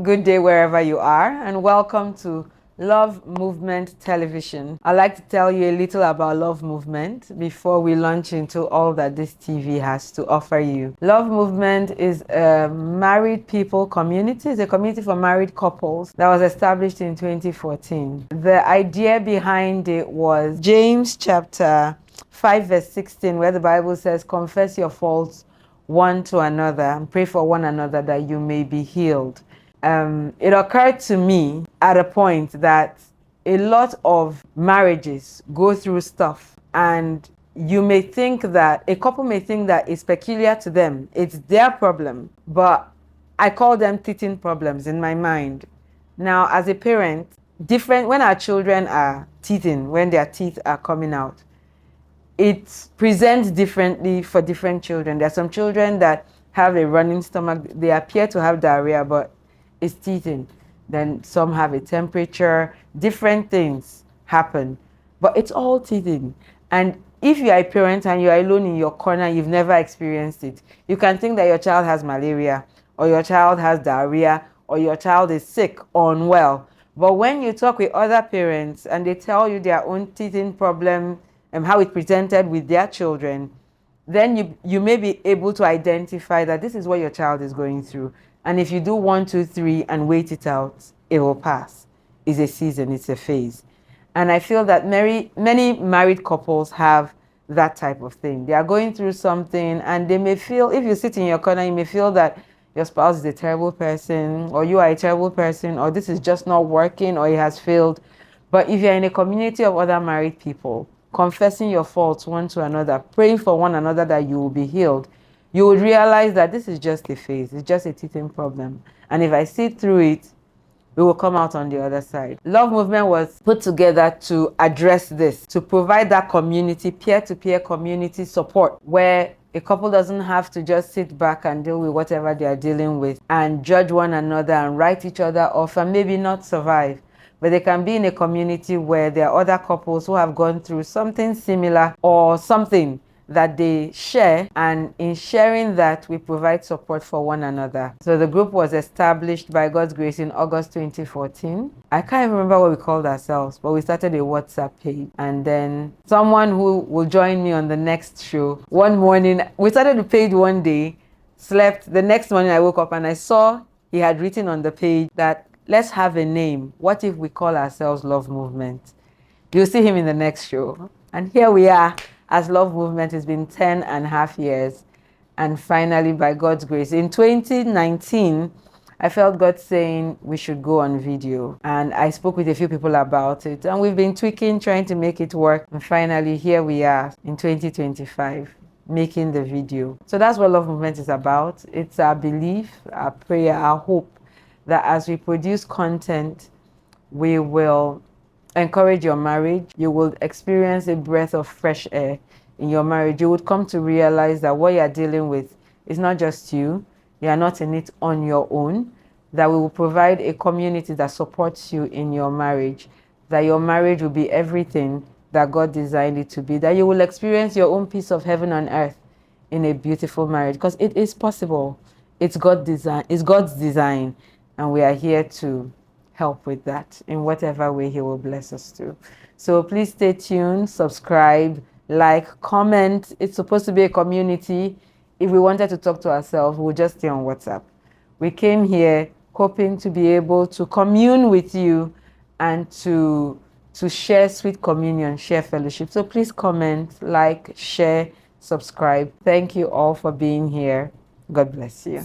Good day wherever you are, and welcome to Love Movement Television. I'd like to tell you a little about Love Movement before we launch into all that this TV has to offer you. Love Movement is a married people community. It's a community for married couples that was established in 2014. The idea behind it was James chapter 5 verse 16, where the Bible says, confess your faults one to another and pray for one another that you may be healed. It occurred to me at a point that a lot of marriages go through stuff, and you may think that a couple may think that it's peculiar to them, it's their problem, but I call them teething problems in my mind. Now, as a parent, when our children are teething, when their teeth are coming out, it presents differently for different children. There are some children that have a running stomach, they appear to have diarrhea, but it's teething. Then some have a temperature, different things happen, but it's all teething. And if you are a parent and you are alone in your corner, you've never experienced it, you can think that your child has malaria, or your child has diarrhea, or your child is sick or unwell. But when you talk with other parents and they tell you their own teething problem and how it presented with their children, then you may be able to identify that this is what your child is going through. And if you do 1, 2, 3 and wait it out, it will pass. It's a season, it's a phase. And I feel that many married couples have that type of thing. They are going through something and they may feel, if you sit in your corner, you may feel that your spouse is a terrible person, or you are a terrible person, or this is just not working, or it has failed. But if you're in a community of other married people, confessing your faults one to another, praying for one another that you will be healed, you would realize that this is just a phase. It's just a teething problem. And if I see through it, we will come out on the other side. Love Movement was put together to address this, to provide that community, peer-to-peer community support, where a couple doesn't have to just sit back and deal with whatever they are dealing with and judge one another and write each other off and maybe not survive. But they can be in a community where there are other couples who have gone through something similar or something that they share, and in sharing that, we provide support for one another. So the group was established by God's grace in August 2014. I can't even remember what we called ourselves, but we started a WhatsApp page. And then someone who will join me on the next show, one morning, we started the page one day, slept. The next morning I woke up and I saw he had written on the page that, let's have a name. What if we call ourselves Love Movement? You'll see him in the next show. And here we are. As Love Movement, it's been 10.5 years. And finally, by God's grace, in 2019, I felt God saying we should go on video. And I spoke with a few people about it. And we've been tweaking, trying to make it work. And finally, here we are in 2025, making the video. So that's what Love Movement is about. It's our belief, our prayer, our hope that as we produce content, we will encourage your marriage. You will experience a breath of fresh air in your marriage. You would come to realize that what you're dealing with is not just you. You are not in it on your own. That we will provide a community that supports you in your marriage. That your marriage will be everything that God designed it to be. That you will experience your own piece of heaven on earth in a beautiful marriage. Because it is possible. It's God's design. And we are here to help with that in whatever way He will bless us to. So please stay tuned, subscribe, like, comment. It's supposed to be a community. If we wanted to talk to ourselves, we'll just stay on WhatsApp. We came here hoping to be able to commune with you and to share sweet communion, share fellowship. So please comment, like, share, subscribe. Thank you all for being here. God bless you.